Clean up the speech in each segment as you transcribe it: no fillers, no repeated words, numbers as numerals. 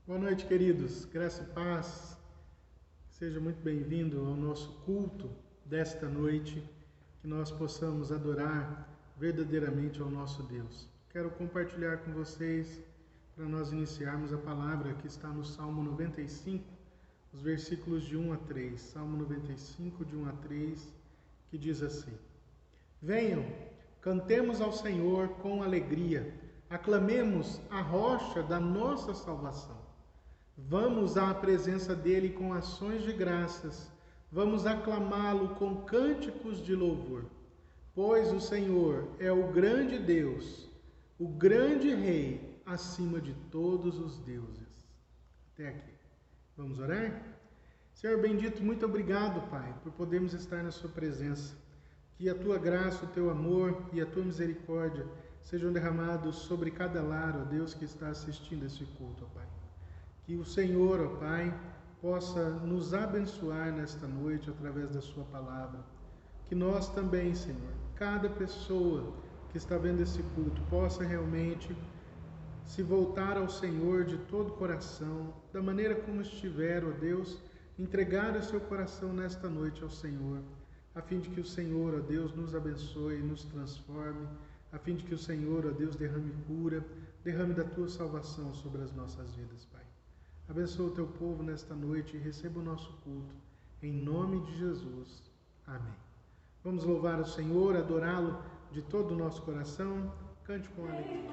Boa noite, queridos. Graça e paz. Seja muito bem-vindo ao nosso culto desta noite, que nós possamos adorar verdadeiramente ao nosso Deus. Quero compartilhar com vocês, para nós iniciarmos a palavra que está no Salmo 95, os versículos de 1 a 3. Salmo 95, de 1 a 3, que diz assim: Venham, cantemos ao Senhor com alegria, aclamemos a rocha da nossa salvação. Vamos à presença dele com ações de graças, vamos aclamá-lo com cânticos de louvor. Pois o Senhor é o grande Deus, o grande Rei, acima de todos os deuses. Até aqui. Vamos orar? Senhor bendito, muito obrigado, Pai, por podermos estar na sua presença. Que a tua graça, o teu amor e a tua misericórdia sejam derramados sobre cada lar, ó Deus, que está assistindo esse culto, ó Pai. Que o Senhor, ó Pai, possa nos abençoar nesta noite através da sua palavra. Que nós também, Senhor, cada pessoa que está vendo esse culto, possa realmente se voltar ao Senhor de todo o coração, da maneira como estiver, ó Deus, entregar o seu coração nesta noite ao Senhor, a fim de que o Senhor, ó Deus, nos abençoe e nos transforme, a fim de que o Senhor, ó Deus, derrame cura, derrame da tua salvação sobre as nossas vidas, Pai. Abençoa o teu povo nesta noite e receba o nosso culto. Em nome de Jesus. Amém. Vamos louvar o Senhor, adorá-lo de todo o nosso coração. Cante com alegria.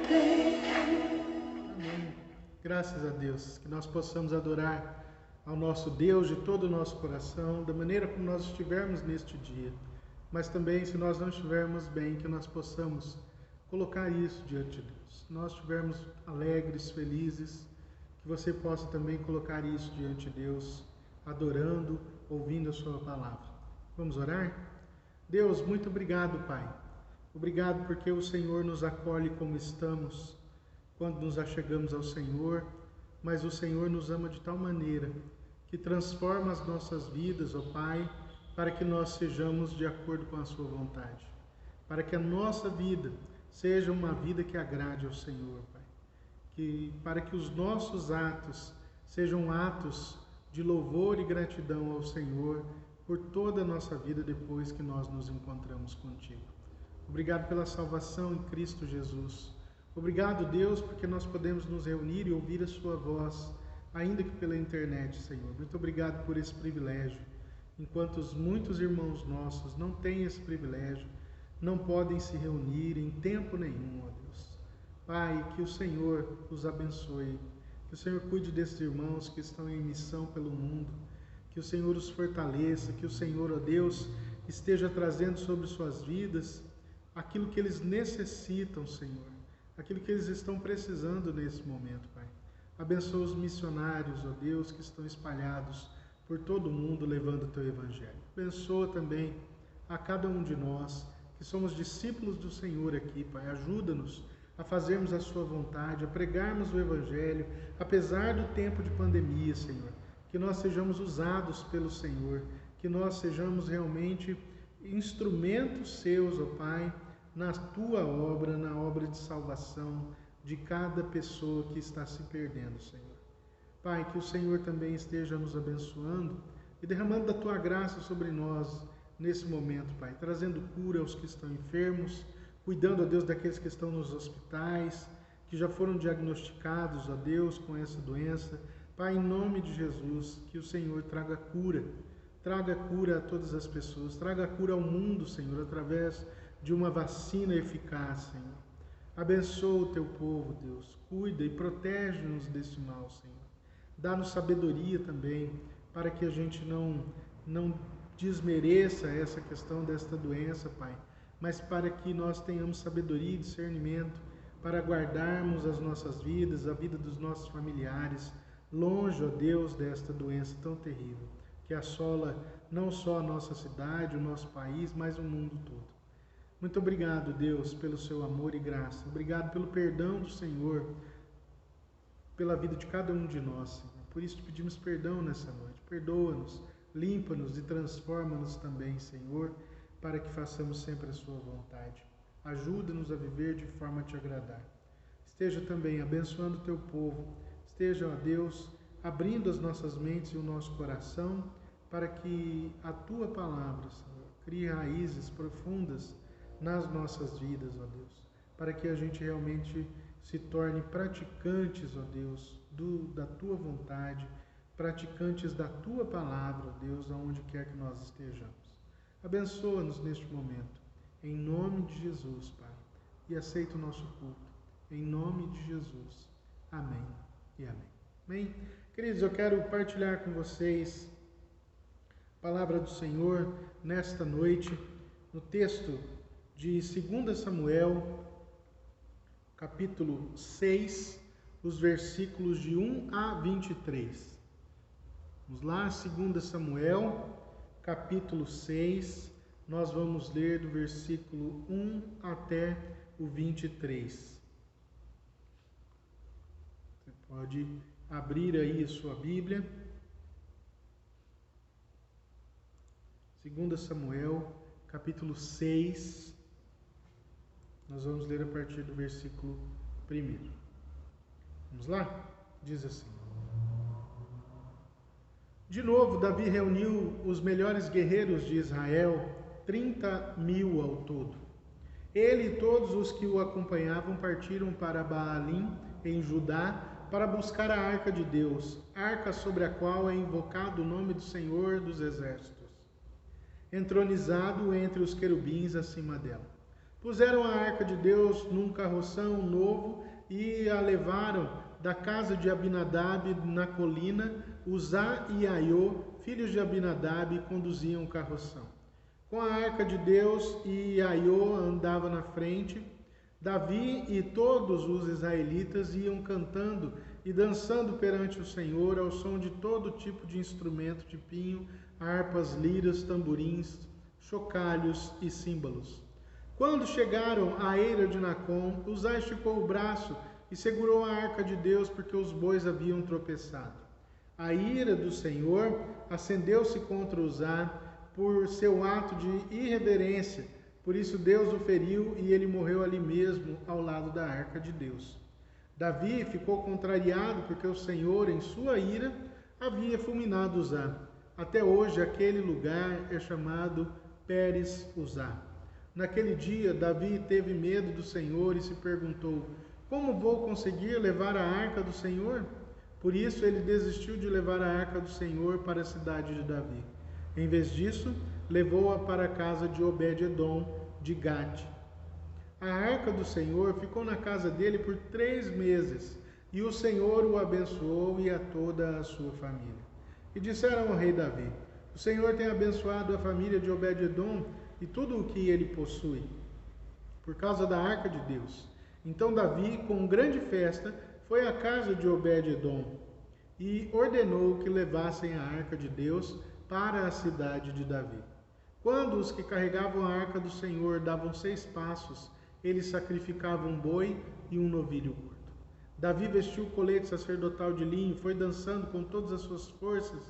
Amém. Graças a Deus, que nós possamos adorar ao nosso Deus de todo o nosso coração, da maneira como nós estivermos neste dia. Mas também, se nós não estivermos bem, que nós possamos colocar isso diante de Deus. Se nós estivermos alegres, felizes, que você possa também colocar isso diante de Deus, adorando, ouvindo a sua palavra. Vamos orar? Deus, muito obrigado, Pai. Obrigado porque o Senhor nos acolhe como estamos, quando nos achegamos ao Senhor, mas o Senhor nos ama de tal maneira que transforma as nossas vidas, ó Pai, para que nós sejamos de acordo com a sua vontade, para que a nossa vida seja uma vida que agrade ao Senhor, Pai, para que os nossos atos sejam atos de louvor e gratidão ao Senhor por toda a nossa vida depois que nós nos encontramos contigo. Obrigado pela salvação em Cristo Jesus. Obrigado, Deus, porque nós podemos nos reunir e ouvir a sua voz, ainda que pela internet, Senhor. Muito obrigado por esse privilégio. Enquanto muitos irmãos nossos não têm esse privilégio, não podem se reunir em tempo nenhum, ó Deus. Pai, que o Senhor os abençoe, que o Senhor cuide desses irmãos que estão em missão pelo mundo, que o Senhor os fortaleça, que o Senhor, ó Deus, esteja trazendo sobre suas vidas aquilo que eles necessitam, Senhor, aquilo que eles estão precisando nesse momento, Pai. Abençoa os missionários, ó Deus, que estão espalhados por todo o mundo levando o Teu Evangelho. Abençoa também a cada um de nós, que somos discípulos do Senhor aqui, Pai. Ajuda-nos a fazermos a Sua vontade, a pregarmos o Evangelho, apesar do tempo de pandemia, Senhor. Que nós sejamos usados pelo Senhor, que nós sejamos realmente instrumentos Seus, ó Pai, na Tua obra, na obra de salvação de cada pessoa que está se perdendo, Senhor. Pai, que o Senhor também esteja nos abençoando e derramando da Tua graça sobre nós nesse momento, Pai, trazendo cura aos que estão enfermos, cuidando, ó Deus, daqueles que estão nos hospitais, que já foram diagnosticados, ó Deus, com essa doença. Pai, em nome de Jesus, que o Senhor traga cura a todas as pessoas, traga cura ao mundo, Senhor, através de uma vacina eficaz, Senhor. Abençoa o Teu povo, Deus, cuida e protege-nos desse mal, Senhor. Dá-nos sabedoria também, para que a gente não desmereça essa questão desta doença, Pai, mas para que nós tenhamos sabedoria e discernimento para guardarmos as nossas vidas, a vida dos nossos familiares, longe, ó Deus, desta doença tão terrível, que assola não só a nossa cidade, o nosso país, mas o mundo todo. Muito obrigado, Deus, pelo Seu amor e graça. Obrigado pelo perdão do Senhor, pela vida de cada um de nós, Senhor. Por isso te pedimos perdão nessa noite. Perdoa-nos, limpa-nos e transforma-nos também, Senhor, para que façamos sempre a Sua vontade. Ajuda-nos a viver de forma a Te agradar. Esteja também abençoando o Teu povo. Esteja, ó Deus, abrindo as nossas mentes e o nosso coração para que a Tua palavra, Senhor, crie raízes profundas nas nossas vidas, ó Deus, para que a gente realmente se torne praticantes, ó Deus, da Tua vontade, praticantes da Tua palavra, ó Deus, aonde quer que nós estejamos. Abençoa-nos neste momento, em nome de Jesus, Pai, e aceita o nosso culto, em nome de Jesus. Amém e amém. Amém? Queridos, eu quero partilhar com vocês a palavra do Senhor nesta noite, no texto de 2 Samuel, capítulo 6, os versículos de 1 a 23. Vamos lá, 2 Samuel, capítulo 6, nós vamos ler do versículo 1 até o 23. Você pode abrir aí a sua Bíblia. 2 Samuel, capítulo 6, nós vamos ler a partir do versículo 1. Vamos lá? Diz assim: De novo, Davi reuniu os melhores guerreiros de Israel, 30.000 ao todo. Ele e todos os que o acompanhavam partiram para Baalim, em Judá, para buscar a arca de Deus, arca sobre a qual é invocado o nome do Senhor dos Exércitos, entronizado entre os querubins acima dela. Puseram a arca de Deus num carroção novo e a levaram da casa de Abinadab na colina. Uzá e Aiô, filhos de Abinadab, conduziam o carroção. Com a arca de Deus e Aiô andava na frente. Davi e todos os israelitas iam cantando e dançando perante o Senhor ao som de todo tipo de instrumento de pinho, harpas, liras, tamborins, chocalhos e símbolos. Quando chegaram à eira de Nacon, Uzá esticou o braço e segurou a arca de Deus, porque os bois haviam tropeçado. A ira do Senhor acendeu-se contra Uzá por seu ato de irreverência. Por isso Deus o feriu e ele morreu ali mesmo, ao lado da arca de Deus. Davi ficou contrariado porque o Senhor, em sua ira, havia fulminado Uzá. Até hoje aquele lugar é chamado Pérez Uzá. Naquele dia, Davi teve medo do Senhor e se perguntou: como vou conseguir levar a arca do Senhor? Por isso ele desistiu de levar a arca do Senhor para a cidade de Davi. Em vez disso, levou-a para a casa de Obed-edom de Gate. A arca do Senhor ficou na casa dele por 3 meses, e o Senhor o abençoou e a toda a sua família. E disseram ao rei Davi: o Senhor tem abençoado a família de Obed-edom e tudo o que ele possui, por causa da arca de Deus. Então Davi, com grande festa, foi à casa de Obed-edom e ordenou que levassem a arca de Deus para a cidade de Davi. Quando os que carregavam a arca do Senhor davam 6 passos, eles sacrificavam um boi e um novilho gordo. Davi vestiu o colete sacerdotal de linho e foi dançando com todas as suas forças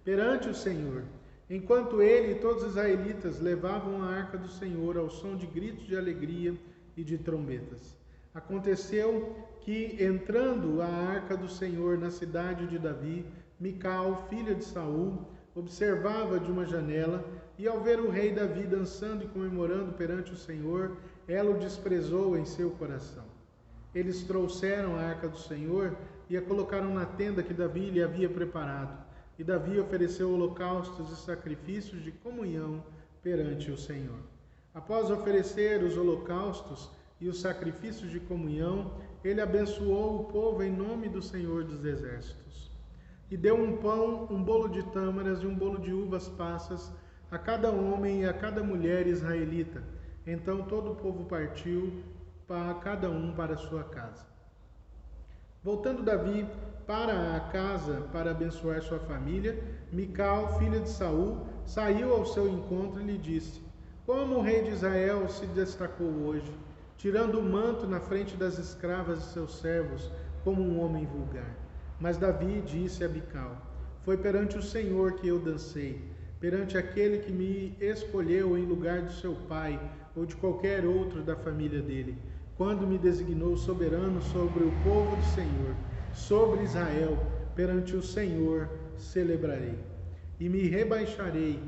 perante o Senhor, enquanto ele e todos os israelitas levavam a arca do Senhor ao som de gritos de alegria e de trombetas. Aconteceu que, entrando a arca do Senhor na cidade de Davi, Mical, filha de Saul, observava de uma janela, e ao ver o rei Davi dançando e comemorando perante o Senhor, ela o desprezou em seu coração. Eles trouxeram a arca do Senhor e a colocaram na tenda que Davi lhe havia preparado. E Davi ofereceu holocaustos e sacrifícios de comunhão perante o Senhor. Após oferecer os holocaustos e os sacrifícios de comunhão, ele abençoou o povo em nome do Senhor dos Exércitos. E deu um pão, um bolo de tâmaras e um bolo de uvas passas a cada homem e a cada mulher israelita. Então todo o povo partiu, para cada um para a sua casa. Voltando Davi para a casa para abençoar sua família, Mical, filha de Saul, saiu ao seu encontro e lhe disse: como o rei de Israel se destacou hoje, tirando o manto na frente das escravas de seus servos, como um homem vulgar. Mas Davi disse a Mical: foi perante o Senhor que eu dancei, perante aquele que me escolheu em lugar de seu pai ou de qualquer outro da família dele, quando me designou soberano sobre o povo do Senhor, sobre Israel, perante o Senhor celebrarei. E me rebaixarei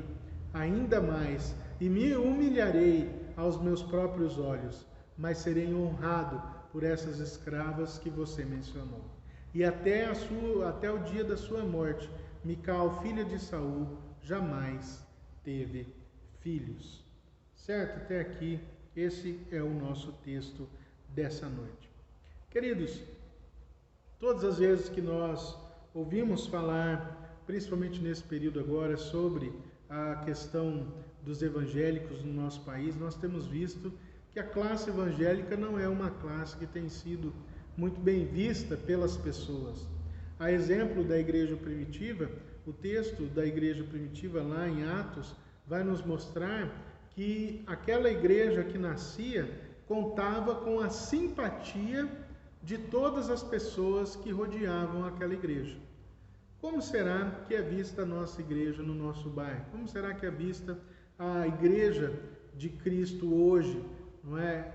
ainda mais, e me humilharei aos meus próprios olhos, mas serei honrado por essas escravas que você mencionou. E até o dia da sua morte, Mical, filha de Saul, jamais teve filhos. Certo? Até aqui, esse é o nosso texto dessa noite. Queridos, todas as vezes que nós ouvimos falar, principalmente nesse período agora, sobre a questão dos evangélicos no nosso país, nós temos visto que a classe evangélica não é uma classe que tem sido muito bem vista pelas pessoas. A exemplo da igreja primitiva, o texto da igreja primitiva lá em Atos vai nos mostrar que aquela igreja que nascia contava com a simpatia de todas as pessoas que rodeavam aquela igreja. Como será que é vista a nossa igreja no nosso bairro? Como será que é vista a igreja de Cristo hoje, não é?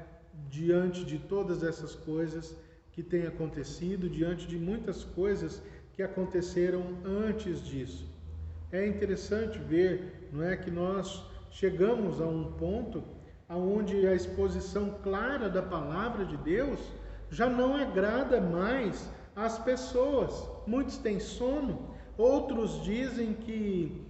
Diante de todas essas coisas que têm acontecido, diante de muitas coisas que aconteceram antes disso. É interessante ver, não é, que nós chegamos a um ponto onde a exposição clara da palavra de Deus já não agrada mais às pessoas. Muitos têm sono, outros dizem que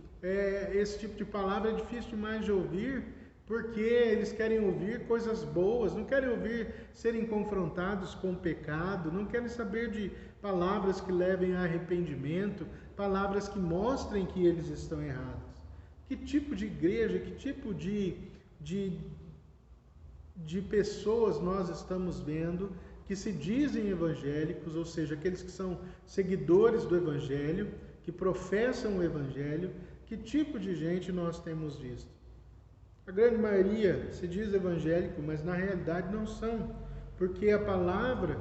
esse tipo de palavra é difícil demais de ouvir, porque eles querem ouvir coisas boas, não querem ouvir serem confrontados com o pecado, não querem saber de palavras que levem a arrependimento, palavras que mostrem que eles estão errados. Que tipo de igreja, que tipo de pessoas nós estamos vendo que se dizem evangélicos, ou seja, aqueles que são seguidores do evangelho, que professam o evangelho, que tipo de gente nós temos visto? A grande maioria se diz evangélico, mas na realidade não são, porque a palavra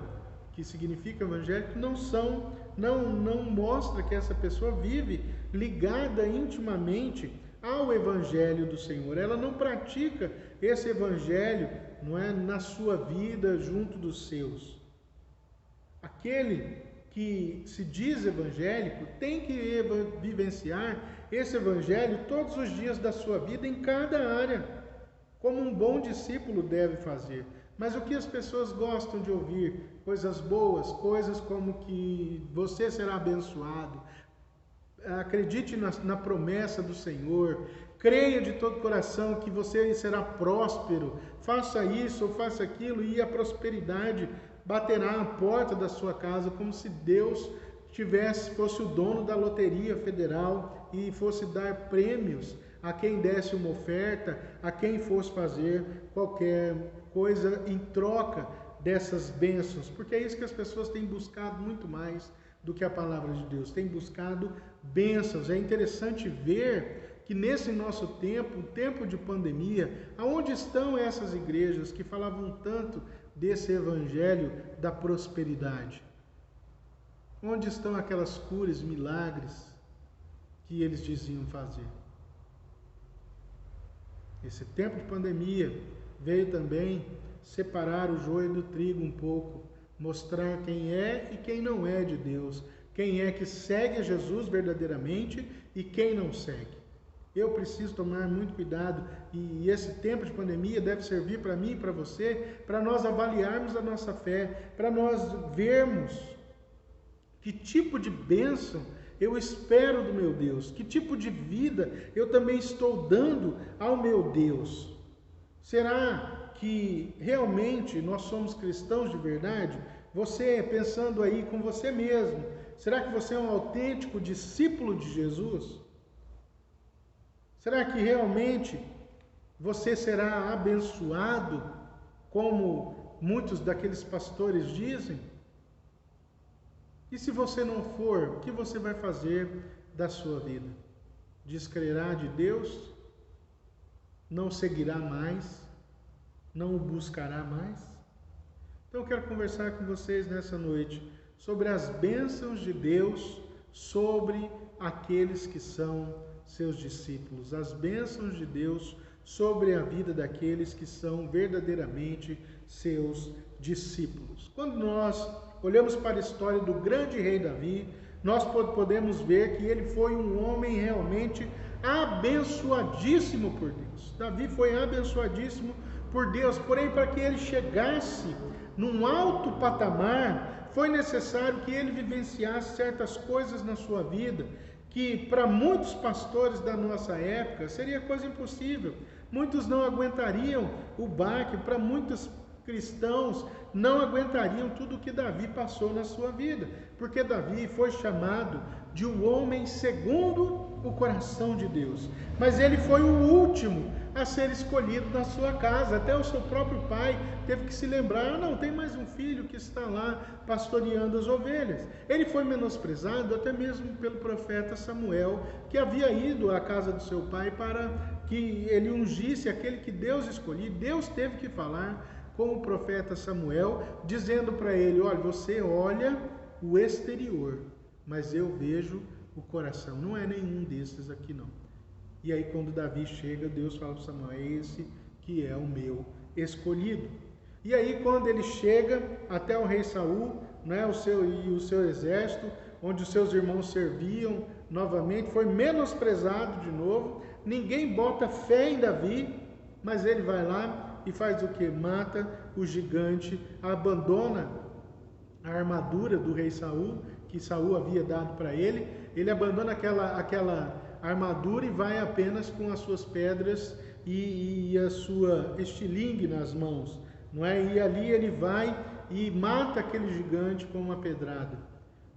que significa evangélico não mostra que essa pessoa vive ligada intimamente ao evangelho do Senhor. Ela não pratica esse evangelho, não é, na sua vida junto dos seus. Aquele que se diz evangélico tem que vivenciar esse evangelho todos os dias da sua vida, em cada área, como um bom discípulo deve fazer. Mas o que as pessoas gostam de ouvir? Coisas boas, coisas como que você será abençoado, acredite na promessa do Senhor, creia de todo coração que você será próspero, faça isso ou faça aquilo e a prosperidade baterá à porta da sua casa, como se Deus fosse o dono da loteria federal e fosse dar prêmios a quem desse uma oferta, a quem fosse fazer qualquer coisa em troca dessas bênçãos, porque é isso que as pessoas têm buscado muito mais do que a palavra de Deus, têm buscado bênçãos. É interessante ver que nesse nosso tempo, tempo de pandemia, aonde estão essas igrejas que falavam tanto desse evangelho da prosperidade? Onde estão aquelas curas, milagres que eles diziam fazer? Esse tempo de pandemia veio também separar o joio do trigo um pouco, mostrar quem é e quem não é de Deus, quem é que segue a Jesus verdadeiramente e quem não segue. Eu preciso tomar muito cuidado e esse tempo de pandemia deve servir para mim e para você, para nós avaliarmos a nossa fé, para nós vermos que tipo de bênção eu espero do meu Deus, que tipo de vida eu também estou dando ao meu Deus. Será que realmente nós somos cristãos de verdade? Você pensando aí com você mesmo, será que você é um autêntico discípulo de Jesus? Será que realmente você será abençoado, como muitos daqueles pastores dizem? E se você não for, o que você vai fazer da sua vida? Descrerá de Deus? Não seguirá mais? Não o buscará mais? Então eu quero conversar com vocês nessa noite sobre as bênçãos de Deus sobre aqueles que são seus discípulos, as bênçãos de Deus sobre a vida daqueles que são verdadeiramente seus discípulos. Quando nós olhamos para a história do grande rei Davi, nós podemos ver que ele foi um homem realmente abençoadíssimo por Deus. Davi foi abençoadíssimo por Deus, porém para que ele chegasse num alto patamar, foi necessário que ele vivenciasse certas coisas na sua vida, que para muitos pastores da nossa época seria coisa impossível. Muitos não aguentariam o baque, para muitos cristãos não aguentariam tudo o que Davi passou na sua vida, porque Davi foi chamado de um homem segundo o coração de Deus, mas ele foi o último a ser escolhido na sua casa. Até o seu próprio pai teve que se lembrar: não, tem mais um filho que está lá pastoreando as ovelhas. Ele foi menosprezado até mesmo pelo profeta Samuel, que havia ido à casa do seu pai para que ele ungisse aquele que Deus escolhia. Deus teve que falar com o profeta Samuel, dizendo para ele: olha, você olha o exterior, mas eu vejo o coração. Não é nenhum desses aqui não. E aí quando Davi chega, Deus fala para Samuel: é esse que é o meu escolhido. E aí quando ele chega até o rei Saul, né, o seu exército, onde os seus irmãos serviam novamente, foi menosprezado de novo. Ninguém bota fé em Davi, mas ele vai lá e faz o que? Mata o gigante, abandona a armadura do rei Saul, que Saul havia dado para ele. Ele abandona aquela armadura e vai apenas com as suas pedras e a sua estilingue nas mãos, não é? E ali ele vai e mata aquele gigante com uma pedrada.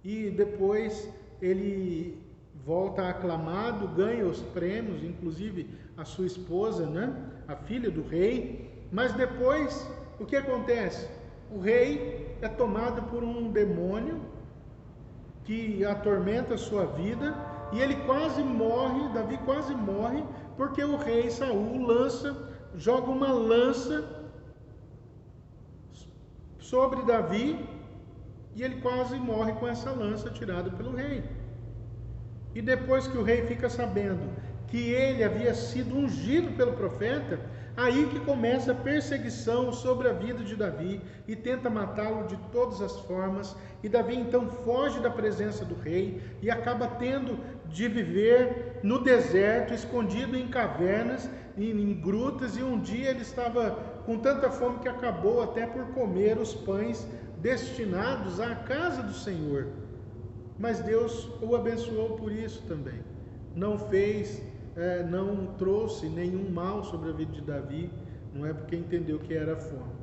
E depois ele volta aclamado, ganha os prêmios, inclusive a sua esposa, né? A filha do rei. Mas depois, o que acontece? O rei é tomado por um demônio que atormenta a sua vida, e ele quase morre, Davi quase morre, porque o rei Saul joga uma lança sobre Davi, e ele quase morre com essa lança tirada pelo rei. E depois que o rei fica sabendo que ele havia sido ungido pelo profeta, aí que começa a perseguição sobre a vida de Davi e tenta matá-lo de todas as formas. E Davi então foge da presença do rei e acaba tendo de viver no deserto, escondido em cavernas, em grutas, e um dia ele estava com tanta fome que acabou até por comer os pães destinados à casa do Senhor. Mas Deus o abençoou por isso também. Não trouxe nenhum mal sobre a vida de Davi, não é, porque entendeu que era fome.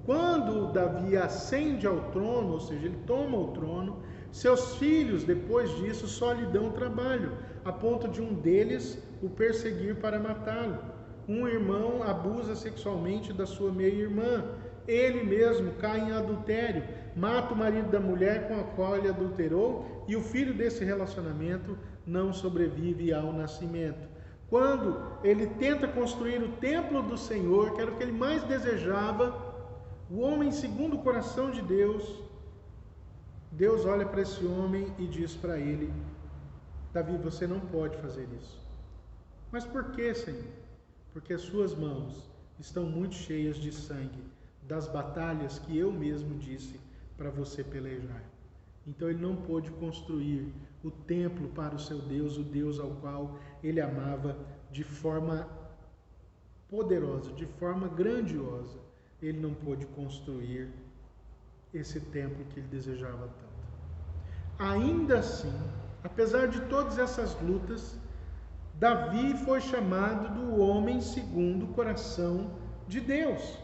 Quando Davi ascende ao trono, ou seja, ele toma o trono, seus filhos, depois disso, só lhe dão trabalho, a ponto de um deles o perseguir para matá-lo. Um irmão abusa sexualmente da sua meia-irmã. Ele mesmo cai em adultério, mata o marido da mulher com a qual ele adulterou, e o filho desse relacionamento não sobrevive ao nascimento. Quando ele tenta construir o templo do Senhor, que era o que ele mais desejava, o homem segundo o coração de Deus, Deus olha para esse homem e diz para ele: Davi, você não pode fazer isso. Mas por que, Senhor? Porque as suas mãos estão muito cheias de sangue das batalhas que eu mesmo disse para você pelejar. Então ele não pôde construir o templo para o seu Deus, o Deus ao qual ele amava de forma poderosa, de forma grandiosa. Ele não pôde construir esse templo que ele desejava tanto. Ainda assim, apesar de todas essas lutas, Davi foi chamado do homem segundo o coração de Deus.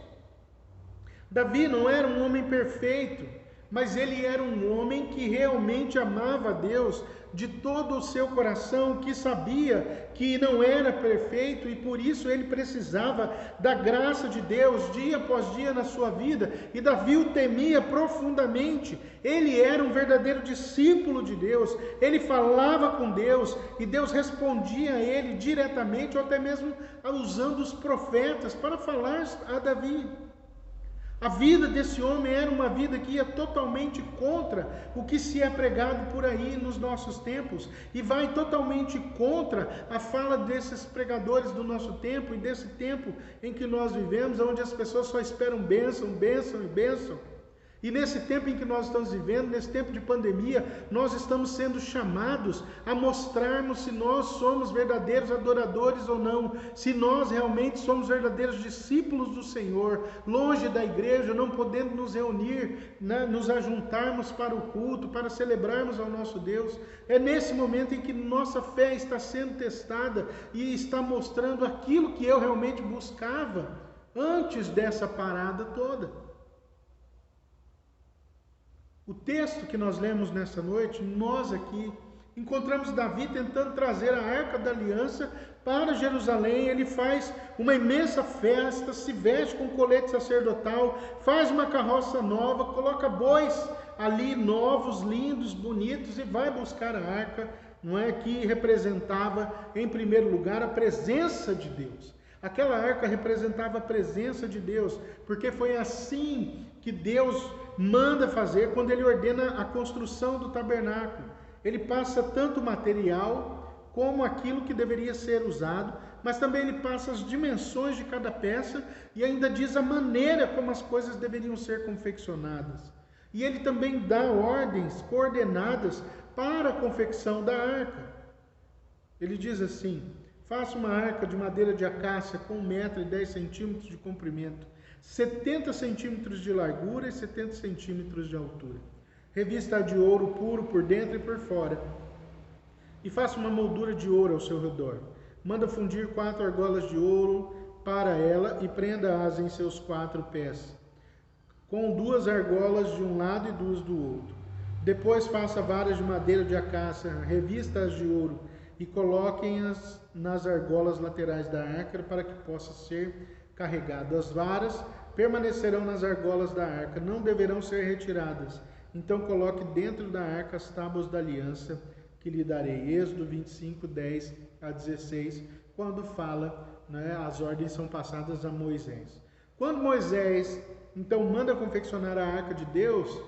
Davi não era um homem perfeito, mas ele era um homem que realmente amava a Deus de todo o seu coração, que sabia que não era perfeito e por isso ele precisava da graça de Deus dia após dia na sua vida. E Davi o temia profundamente. Ele era um verdadeiro discípulo de Deus. Ele falava com Deus e Deus respondia a ele diretamente, ou até mesmo usando os profetas para falar a Davi. A vida desse homem era uma vida que ia totalmente contra o que se é pregado por aí nos nossos tempos, e vai totalmente contra a fala desses pregadores do nosso tempo e desse tempo em que nós vivemos, onde as pessoas só esperam bênção, bênção e bênção. E nesse tempo em que nós estamos vivendo, nesse tempo de pandemia, nós estamos sendo chamados a mostrarmos se nós somos verdadeiros adoradores ou não, se nós realmente somos verdadeiros discípulos do Senhor, longe da igreja, não podendo nos reunir, nos ajuntarmos para o culto, para celebrarmos ao nosso Deus. É nesse momento em que nossa fé está sendo testada e está mostrando aquilo que eu realmente buscava antes dessa parada toda. O texto que nós lemos nessa noite, nós aqui encontramos Davi tentando trazer a Arca da Aliança para Jerusalém. Ele faz uma imensa festa, se veste com colete sacerdotal, faz uma carroça nova, coloca bois ali novos, lindos, bonitos, e vai buscar a arca, não é, que representava em primeiro lugar a presença de Deus. Aquela arca representava a presença de Deus, porque foi assim que Deus manda fazer quando ele ordena a construção do tabernáculo. Ele passa tanto material como aquilo que deveria ser usado, mas também ele passa as dimensões de cada peça e ainda diz a maneira como as coisas deveriam ser confeccionadas. E ele também dá ordens coordenadas para a confecção da arca. Ele diz assim: faça uma arca de madeira de acácia com 1,10 m de comprimento, 70 centímetros de largura e 70 centímetros de altura. Revista de ouro puro por dentro e por fora. E faça uma moldura de ouro ao seu redor. Manda fundir 4 argolas de ouro para ela e prenda-as em seus 4 pés, com 2 argolas de um lado e 2 do outro. Depois faça varas de madeira de acácia, revista-as de ouro e coloquem-as nas argolas laterais da arca para que possa ser carregado. As varas permanecerão nas argolas da arca, não deverão ser retiradas. Então coloque dentro da arca as tábuas da aliança que lhe darei. Êxodo 25, 10 a 16, quando fala, as ordens são passadas a Moisés. Quando Moisés, então, manda confeccionar a arca de Deus,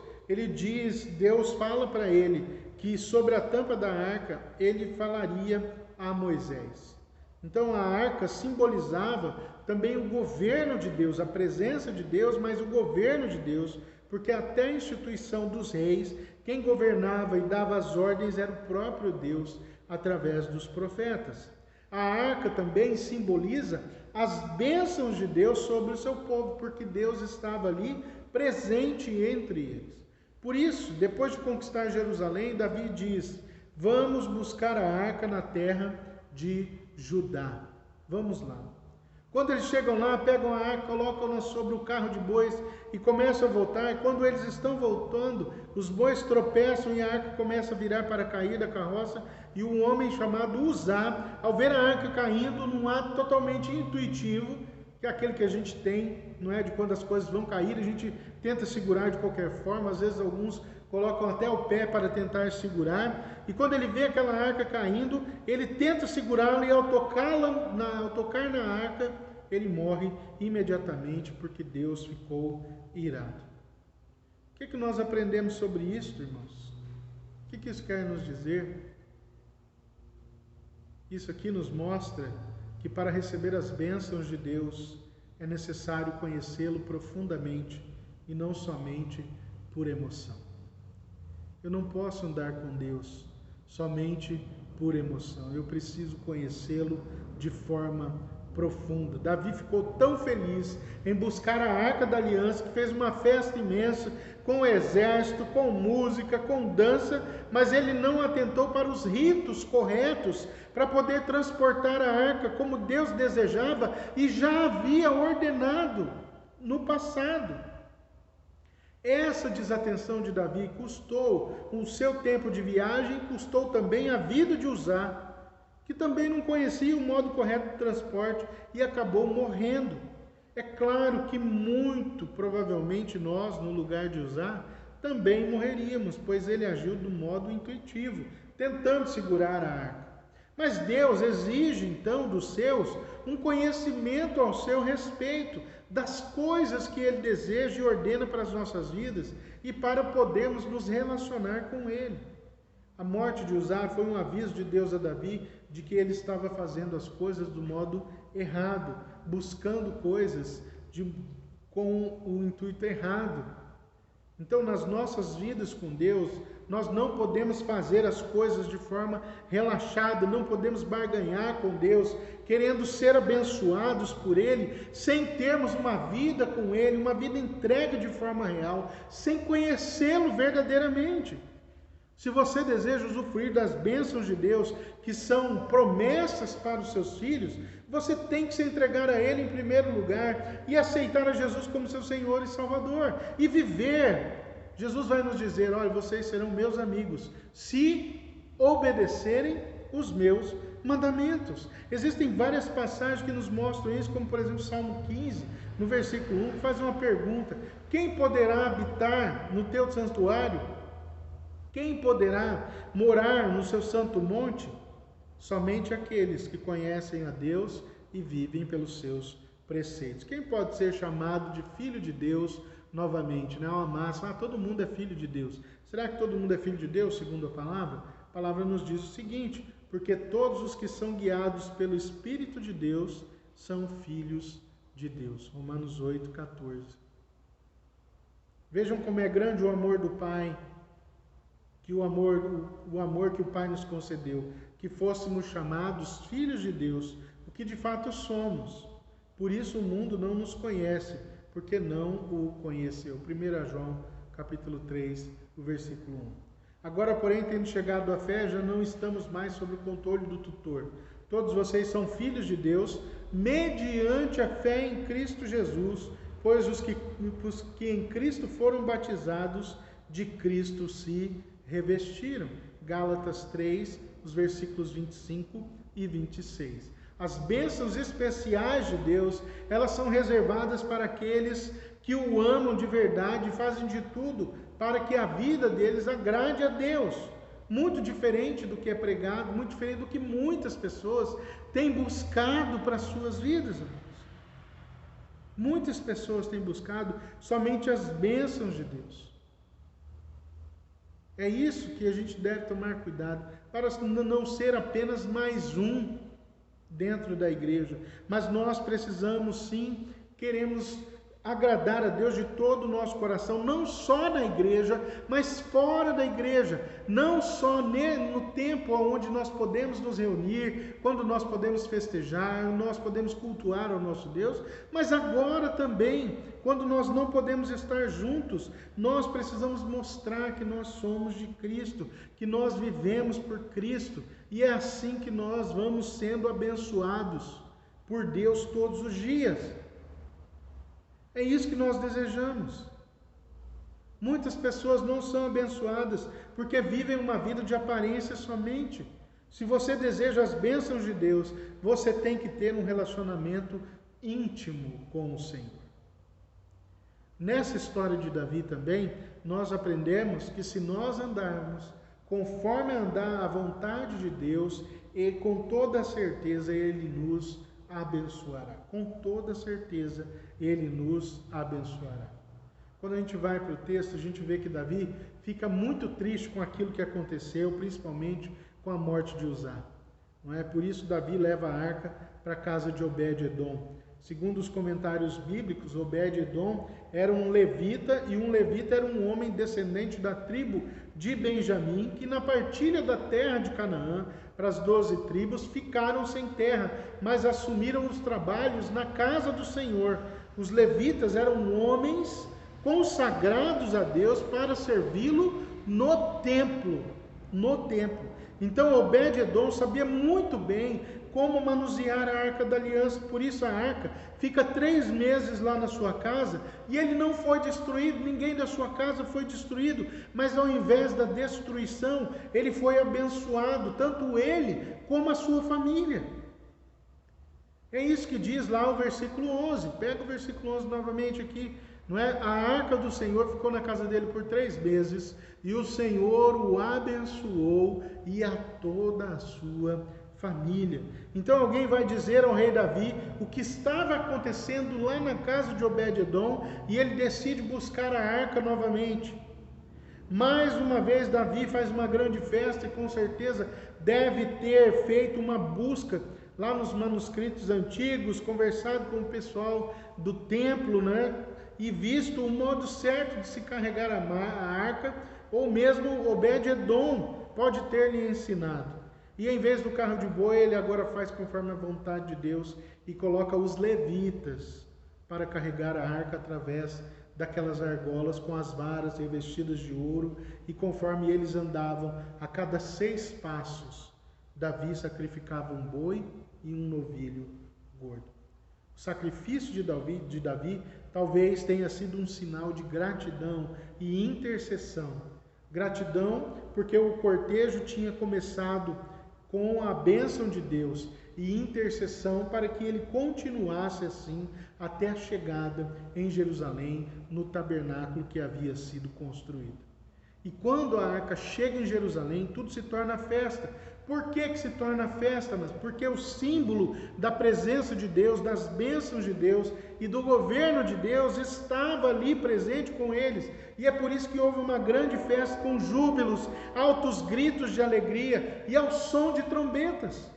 Deus fala para ele que sobre a tampa da arca ele falaria a Moisés. Então a arca simbolizava também o governo de Deus, a presença de Deus, mas o governo de Deus, porque até a instituição dos reis, quem governava e dava as ordens era o próprio Deus através dos profetas. A arca também simboliza as bênçãos de Deus sobre o seu povo, porque Deus estava ali presente entre eles. Por isso, depois de conquistar Jerusalém, Davi diz: vamos buscar a arca na terra de Judá. Vamos lá. Quando eles chegam lá, pegam a arca, colocam-na sobre o carro de bois e começam a voltar. E quando eles estão voltando, os bois tropeçam e a arca começa a virar para cair da carroça. E um homem chamado Uzá, ao ver a arca caindo num ato totalmente intuitivo, que é aquele que a gente tem, não é, de quando as coisas vão cair, a gente tenta segurar de qualquer forma. Às vezes alguns colocam até o pé para tentar segurar, e quando ele vê aquela arca caindo, ele tenta segurá-la, e ao tocar na arca, ele morre imediatamente, porque Deus ficou irado. O que nós aprendemos sobre isso, irmãos? O que isso quer nos dizer? Isso aqui nos mostra que para receber as bênçãos de Deus, é necessário conhecê-lo profundamente, e não somente por emoção. Eu não posso andar com Deus somente por emoção. Eu preciso conhecê-lo de forma profunda. Davi ficou tão feliz em buscar a arca da aliança, que fez uma festa imensa, com o exército, com música, com dança, mas ele não atentou para os ritos corretos para poder transportar a arca como Deus desejava e já havia ordenado no passado. Essa desatenção de Davi custou o seu tempo de viagem, custou também a vida de Uzá, que também não conhecia o modo correto de transporte e acabou morrendo. É claro que muito provavelmente nós, no lugar de Uzá, também morreríamos, pois ele agiu do modo intuitivo, tentando segurar a arca. Mas Deus exige então dos seus um conhecimento ao seu respeito, das coisas que Ele deseja e ordena para as nossas vidas e para podermos nos relacionar com Ele. A morte de Uzá foi um aviso de Deus a Davi de que ele estava fazendo as coisas do modo errado, buscando coisas com o intuito errado. Então, nas nossas vidas com Deus, nós não podemos fazer as coisas de forma relaxada, não podemos barganhar com Deus, querendo ser abençoados por Ele, sem termos uma vida com Ele, uma vida entregue de forma real, sem conhecê-lo verdadeiramente. Se você deseja usufruir das bênçãos de Deus, que são promessas para os seus filhos, você tem que se entregar a Ele em primeiro lugar e aceitar a Jesus como seu Senhor e Salvador e viver. Jesus vai nos dizer: olha, vocês serão meus amigos se obedecerem os meus mandamentos. Existem várias passagens que nos mostram isso, como por exemplo Salmo 15, no versículo 1, que faz uma pergunta: quem poderá habitar no teu santuário? Quem poderá morar no seu santo monte? Somente aqueles que conhecem a Deus e vivem pelos seus preceitos. Quem pode ser chamado de filho de Deus novamente? Não é uma máxima, todo mundo é filho de Deus. Será que todo mundo é filho de Deus, segundo a palavra? A palavra nos diz o seguinte: porque todos os que são guiados pelo Espírito de Deus são filhos de Deus. Romanos 8, 14. Vejam como é grande o amor do Pai, que o amor que o Pai nos concedeu, que fôssemos chamados filhos de Deus, o que de fato somos. Por isso o mundo não nos conhece, porque não o conheceu. 1 João, capítulo 3, o versículo 1. Agora, porém, tendo chegado à fé, já não estamos mais sob o controle do tutor. Todos vocês são filhos de Deus, mediante a fé em Cristo Jesus, pois os que em Cristo foram batizados, de Cristo se revestiram. Gálatas 3, os versículos 25 e 26. As bênçãos especiais de Deus, elas são reservadas para aqueles que o amam de verdade e fazem de tudo para que a vida deles agrade a Deus. Muito diferente do que é pregado, muito diferente do que muitas pessoas têm buscado para as suas vidas. Muitas pessoas têm buscado somente as bênçãos de Deus. É isso que a gente deve tomar cuidado, para não ser apenas mais um dentro da igreja. Mas nós precisamos sim, queremos agradar a Deus de todo o nosso coração, não só na igreja, mas fora da igreja, não só no tempo onde nós podemos nos reunir, quando nós podemos festejar, nós podemos cultuar ao nosso Deus, mas agora também, quando nós não podemos estar juntos, nós precisamos mostrar que nós somos de Cristo, que nós vivemos por Cristo, e é assim que nós vamos sendo abençoados por Deus todos os dias. É isso que nós desejamos. Muitas pessoas não são abençoadas porque vivem uma vida de aparência somente. Se você deseja as bênçãos de Deus, você tem que ter um relacionamento íntimo com o Senhor. Nessa história de Davi também, nós aprendemos que se nós andarmos conforme andar a vontade de Deus, e com toda certeza Ele nos abençoará. Com toda certeza Ele nos abençoará. Quando a gente vai para o texto, a gente vê que Davi fica muito triste com aquilo que aconteceu, principalmente com a morte de Uzá. Não é? Por isso Davi leva a arca para a casa de Obed-edom. Segundo os comentários bíblicos, Obed-edom era um levita, e um levita era um homem descendente da tribo de Benjamim, que na partilha da terra de Canaã, para as 12 tribos, ficaram sem terra, mas assumiram os trabalhos na casa do Senhor. Os levitas eram homens consagrados a Deus para servi-lo no templo. Então Obed-edom sabia muito bem como manusear a arca da aliança, por isso a arca fica 3 meses lá na sua casa, e ele não foi destruído, ninguém da sua casa foi destruído, mas ao invés da destruição, ele foi abençoado, tanto ele como a sua família. É isso que diz lá o versículo 11, pega o versículo 11 novamente aqui, não é? A arca do Senhor ficou na casa dele por 3 meses, e o Senhor o abençoou, e a toda a sua família. Então alguém vai dizer ao rei Davi o que estava acontecendo lá na casa de Obed-edom, e ele decide buscar a arca novamente. Mais uma vez Davi faz uma grande festa, e com certeza deve ter feito uma busca lá nos manuscritos antigos, conversado com o pessoal do templo, né? E visto o modo certo de se carregar a arca, ou mesmo Obed-edom pode ter lhe ensinado. E em vez do carro de boi, ele agora faz conforme a vontade de Deus e coloca os levitas para carregar a arca através daquelas argolas com as varas revestidas de ouro, e conforme eles andavam, a cada 6 passos, Davi sacrificava um boi e um novilho gordo. O sacrifício de Davi talvez tenha sido um sinal de gratidão e intercessão. Gratidão porque o cortejo tinha começado com a bênção de Deus, e intercessão para que ele continuasse assim até a chegada em Jerusalém, no tabernáculo que havia sido construído. E quando a arca chega em Jerusalém, tudo se torna festa. Por que se torna festa? Porque o símbolo da presença de Deus, das bênçãos de Deus e do governo de Deus estava ali presente com eles. E é por isso que houve uma grande festa com júbilos, altos gritos de alegria e ao som de trombetas.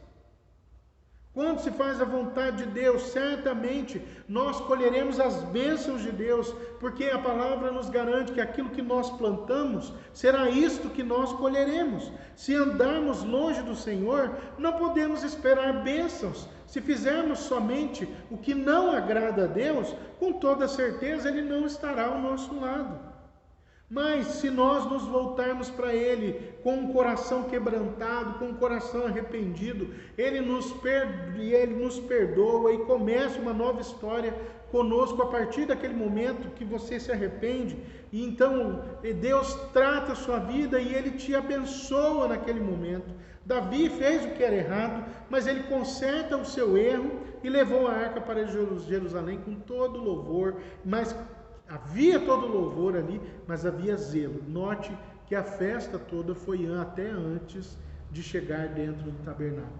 Quando se faz a vontade de Deus, certamente nós colheremos as bênçãos de Deus, porque a palavra nos garante que aquilo que nós plantamos, será isto que nós colheremos. Se andarmos longe do Senhor, não podemos esperar bênçãos. Se fizermos somente o que não agrada a Deus, com toda certeza Ele não estará ao nosso lado. Mas se nós nos voltarmos para Ele com um coração quebrantado, com um coração arrependido, Ele nos perdoa e começa uma nova história conosco a partir daquele momento que você se arrepende. E então Deus trata a sua vida e Ele te abençoa naquele momento. Davi fez o que era errado, mas ele conserta o seu erro e levou a arca para Jerusalém com todo louvor, mas havia todo louvor ali, mas havia zelo. Note que a festa toda foi até antes de chegar dentro do tabernáculo.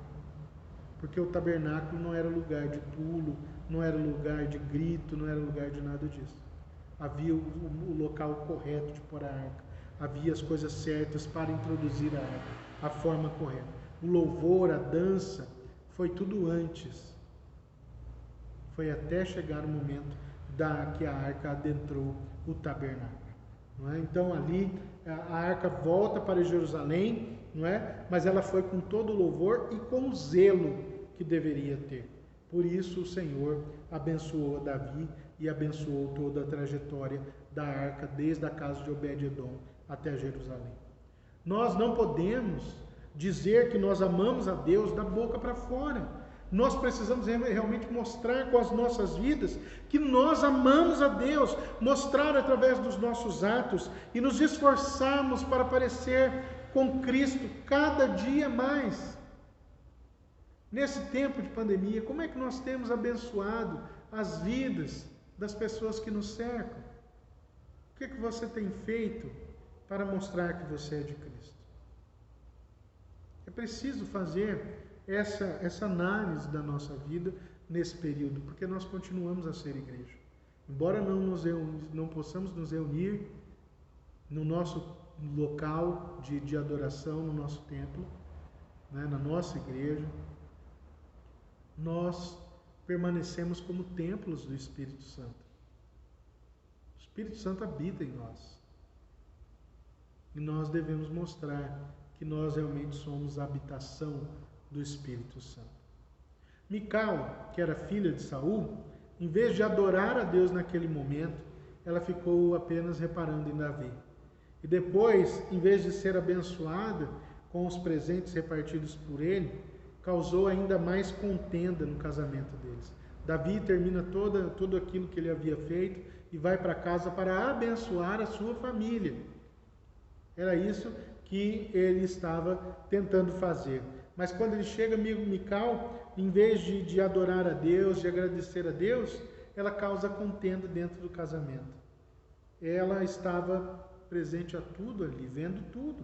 Porque o tabernáculo não era lugar de pulo, não era lugar de grito, não era lugar de nada disso. Havia o local correto de pôr a arca. Havia as coisas certas para introduzir a arca, a forma correta. O louvor, a dança, foi tudo antes. Foi até chegar o momento que a arca adentrou o tabernáculo. Não é? Então ali a arca volta para Jerusalém, não é? Mas ela foi com todo o louvor e com o zelo que deveria ter. Por isso o Senhor abençoou Davi e abençoou toda a trajetória da arca, desde a casa de Obed-edom até Jerusalém. Nós não podemos dizer que nós amamos a Deus da boca para fora. Nós precisamos realmente mostrar com as nossas vidas que nós amamos a Deus, mostrar através dos nossos atos e nos esforçarmos para parecer com Cristo cada dia mais. Nesse tempo de pandemia, como é que nós temos abençoado as vidas das pessoas que nos cercam? O que é que você tem feito para mostrar que você é de Cristo? É preciso fazer essa análise da nossa vida nesse período, porque nós continuamos a ser igreja. Embora não possamos nos reunir no nosso local de adoração, no nosso templo, né, na nossa igreja, nós permanecemos como templos do Espírito Santo. O Espírito Santo habita em nós. E nós devemos mostrar que nós realmente somos a habitação do Espírito Santo. Mical, que era filha de Saul, em vez de adorar a Deus naquele momento, ela ficou apenas reparando em Davi. E depois, em vez de ser abençoada com os presentes repartidos por ele, causou ainda mais contenda no casamento deles. Davi termina tudo aquilo que ele havia feito e vai para casa para abençoar a sua família. Era isso que ele estava tentando fazer. Mas quando ele chega, Mical, em vez de adorar a Deus, de agradecer a Deus, ela causa contenda dentro do casamento. Ela estava presente a tudo ali, vendo tudo,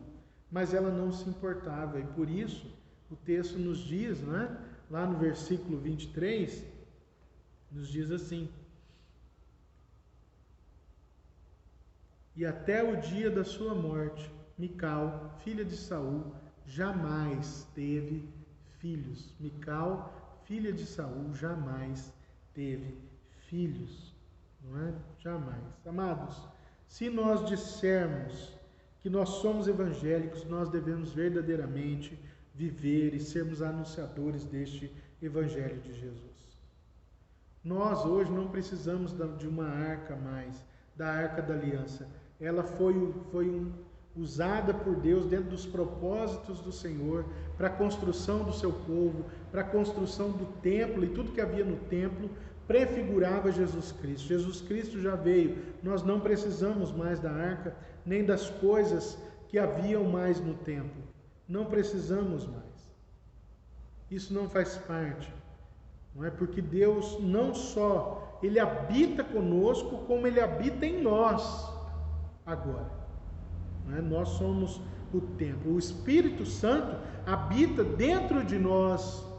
mas ela não se importava. E por isso, o texto nos diz, não é? Lá no versículo 23, nos diz assim: e até o dia da sua morte, Mical, filha de Saul, jamais teve filhos. Mical, filha de Saul, jamais teve filhos. Não é? Jamais. Amados, se nós dissermos que nós somos evangélicos, nós devemos verdadeiramente viver e sermos anunciadores deste Evangelho de Jesus. Nós hoje não precisamos de uma arca mais, da Arca da Aliança. Ela foi usada por Deus dentro dos propósitos do Senhor, para a construção do seu povo, para a construção do templo, e tudo que havia no templo prefigurava Jesus Cristo. Jesus Cristo já veio, nós não precisamos mais da arca, nem das coisas que haviam mais no templo. Não precisamos mais. Isso não faz parte. Não é? Porque Deus não só Ele habita conosco, como Ele habita em nós agora. Não é? Nós somos o templo. O Espírito Santo habita dentro de nós,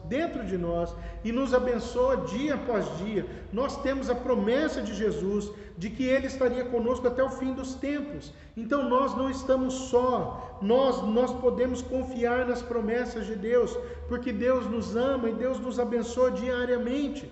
e nos abençoa dia após dia. Nós temos a promessa de Jesus de que Ele estaria conosco até o fim dos tempos. Então nós não estamos só, nós podemos confiar nas promessas de Deus, porque Deus nos ama e Deus nos abençoa diariamente.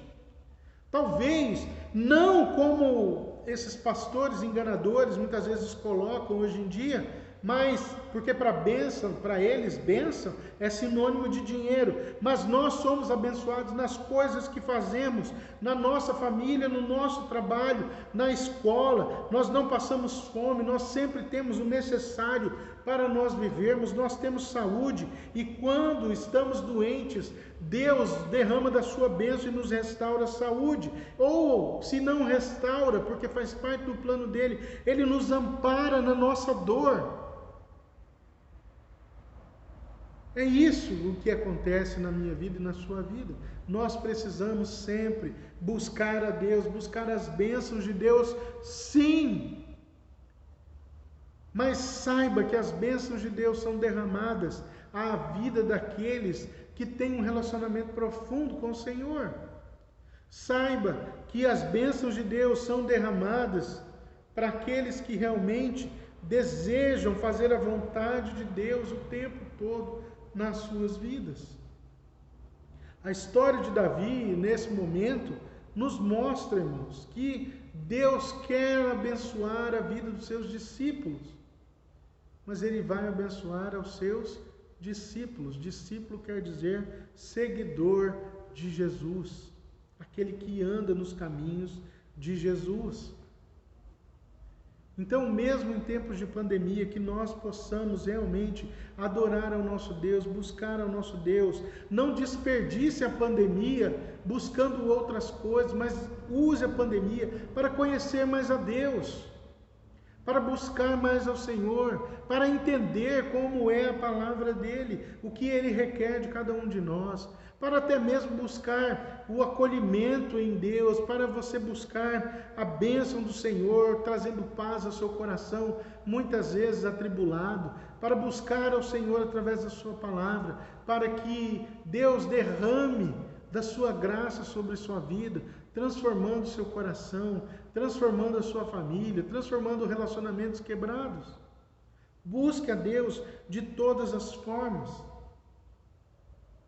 Talvez não como esses pastores enganadores muitas vezes colocam hoje em dia, mas porque para eles, bênção é sinônimo de dinheiro, mas nós somos abençoados nas coisas que fazemos, na nossa família, no nosso trabalho, na escola. Nós não passamos fome, nós sempre temos o necessário para nós vivermos, nós temos saúde, e quando estamos doentes, Deus derrama da sua bênção e nos restaura a saúde, ou se não restaura, porque faz parte do plano dele, ele nos ampara na nossa dor. É isso o que acontece na minha vida e na sua vida. Nós precisamos sempre buscar a Deus, buscar as bênçãos de Deus, sim. Mas saiba que as bênçãos de Deus são derramadas à vida daqueles que têm um relacionamento profundo com o Senhor. Saiba que as bênçãos de Deus são derramadas para aqueles que realmente desejam fazer a vontade de Deus o tempo todo nas suas vidas. A história de Davi, nesse momento, nos mostra, irmãos, que Deus quer abençoar a vida dos seus discípulos, mas Ele vai abençoar aos seus discípulos. Discípulo quer dizer seguidor de Jesus, aquele que anda nos caminhos de Jesus. Então, mesmo em tempos de pandemia, que nós possamos realmente adorar ao nosso Deus, buscar ao nosso Deus. Não desperdice a pandemia buscando outras coisas, mas use a pandemia para conhecer mais a Deus, para buscar mais ao Senhor, para entender como é a palavra dEle, o que Ele requer de cada um de nós, para até mesmo buscar o acolhimento em Deus, para você buscar a bênção do Senhor, trazendo paz ao seu coração, muitas vezes atribulado, para buscar ao Senhor através da sua palavra, para que Deus derrame da sua graça sobre sua vida, transformando o seu coração, transformando a sua família, transformando relacionamentos quebrados. Busque a Deus de todas as formas.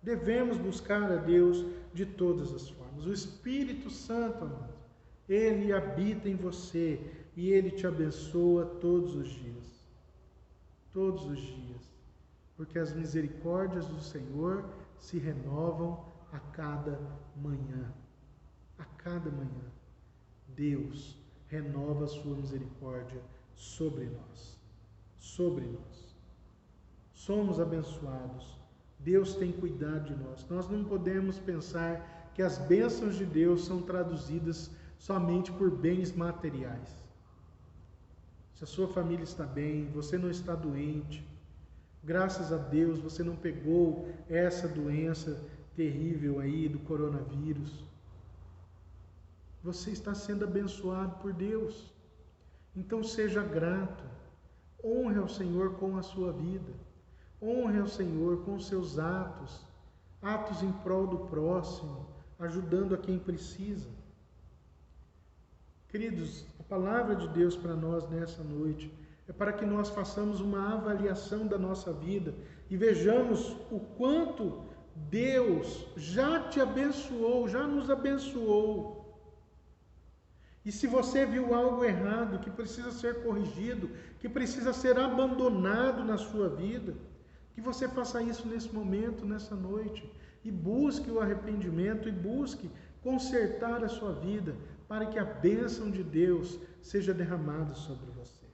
Devemos buscar a Deus de todas as formas. O Espírito Santo, amado, Ele habita em você e Ele te abençoa todos os dias. Todos os dias. Porque as misericórdias do Senhor se renovam a cada manhã. A cada manhã. Deus renova a sua misericórdia sobre nós. Sobre nós. Somos abençoados. Deus tem cuidado de nós. Nós não podemos pensar que as bênçãos de Deus são traduzidas somente por bens materiais. Se a sua família está bem, você não está doente, graças a Deus você não pegou essa doença terrível aí do coronavírus, você está sendo abençoado por Deus. Então seja grato, honre ao Senhor com a sua vida. Honre ao Senhor com os seus atos, atos em prol do próximo, ajudando a quem precisa. Queridos, a palavra de Deus para nós nessa noite é para que nós façamos uma avaliação da nossa vida e vejamos o quanto Deus já te abençoou, já nos abençoou. E se você viu algo errado, que precisa ser corrigido, que precisa ser abandonado na sua vida, que você faça isso nesse momento, nessa noite, e busque o arrependimento, e busque consertar a sua vida, para que a bênção de Deus seja derramada sobre você.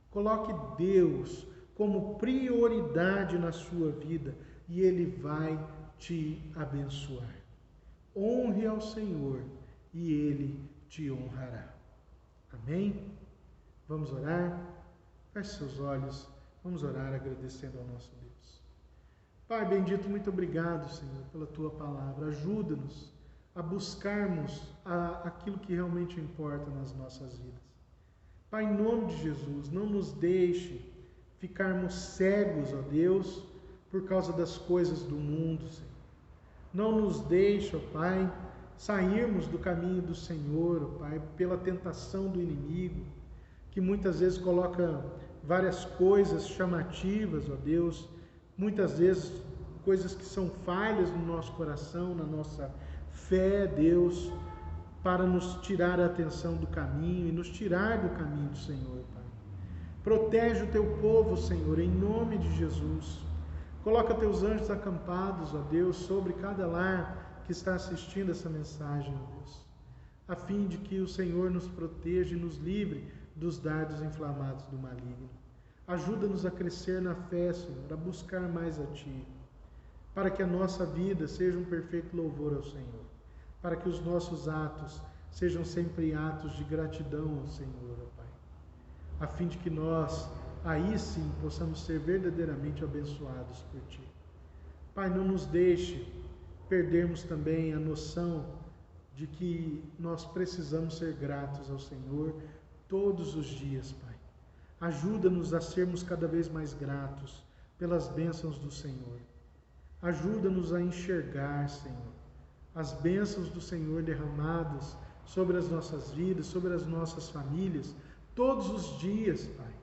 Coloque Deus como prioridade na sua vida, e Ele vai te abençoar. Honre ao Senhor, e Ele te honrará. Amém? Vamos orar? Feche seus olhos. Vamos orar agradecendo ao nosso Deus. Pai bendito, muito obrigado, Senhor, pela Tua palavra. Ajuda-nos a buscarmos aquilo que realmente importa nas nossas vidas. Pai, em nome de Jesus, não nos deixe ficarmos cegos, ó Deus, por causa das coisas do mundo, Senhor. Não nos deixe, ó Pai, sairmos do caminho do Senhor, ó Pai, pela tentação do inimigo, que muitas vezes coloca várias coisas chamativas, ó Deus, muitas vezes coisas que são falhas no nosso coração, na nossa fé, Deus, para nos tirar a atenção do caminho e nos tirar do caminho do Senhor, Pai. Protege o teu povo, Senhor, em nome de Jesus. Coloca teus anjos acampados, ó Deus, sobre cada lar que está assistindo essa mensagem, ó Deus, a fim de que o Senhor nos proteja e nos livre dos dardos inflamados do maligno. Ajuda-nos a crescer na fé, Senhor, a buscar mais a Ti, para que a nossa vida seja um perfeito louvor ao Senhor, para que os nossos atos sejam sempre atos de gratidão ao Senhor, ó Pai, a fim de que nós, aí sim, possamos ser verdadeiramente abençoados por Ti. Pai, não nos deixe perdermos também a noção de que nós precisamos ser gratos ao Senhor todos os dias, Pai. Ajuda-nos a sermos cada vez mais gratos pelas bênçãos do Senhor. Ajuda-nos a enxergar, Senhor, as bênçãos do Senhor derramadas sobre as nossas vidas, sobre as nossas famílias, todos os dias, Pai.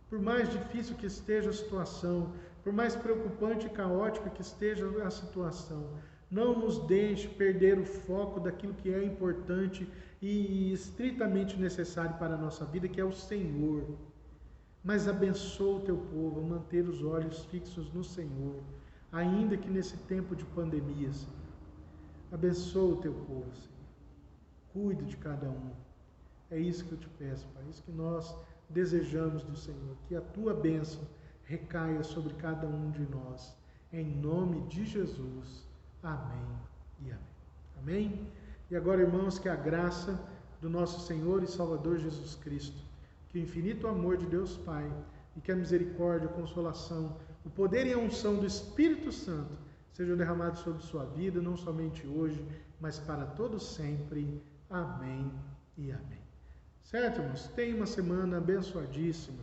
Por mais difícil que esteja a situação, por mais preocupante e caótica que esteja a situação, não nos deixe perder o foco daquilo que é importante e estritamente necessário para a nossa vida, que é o Senhor. Mas abençoa o teu povo a manter os olhos fixos no Senhor, ainda que nesse tempo de pandemia, Senhor. Abençoa o teu povo, Senhor. Cuide de cada um. É isso que eu te peço, Pai. É isso que nós desejamos do Senhor. Que a tua bênção recaia sobre cada um de nós. Em nome de Jesus. Amém e amém. Amém? E agora, irmãos, que a graça do nosso Senhor e Salvador Jesus Cristo, que o infinito amor de Deus Pai e que a misericórdia, a consolação, o poder e a unção do Espírito Santo sejam derramados sobre sua vida, não somente hoje, mas para todos sempre. Amém e amém. Certo, irmãos? Tenha uma semana abençoadíssima.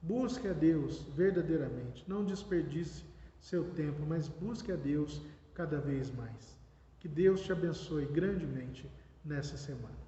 Busque a Deus verdadeiramente. Não desperdice seu tempo, mas busque a Deus cada vez mais. Que Deus te abençoe grandemente nessa semana.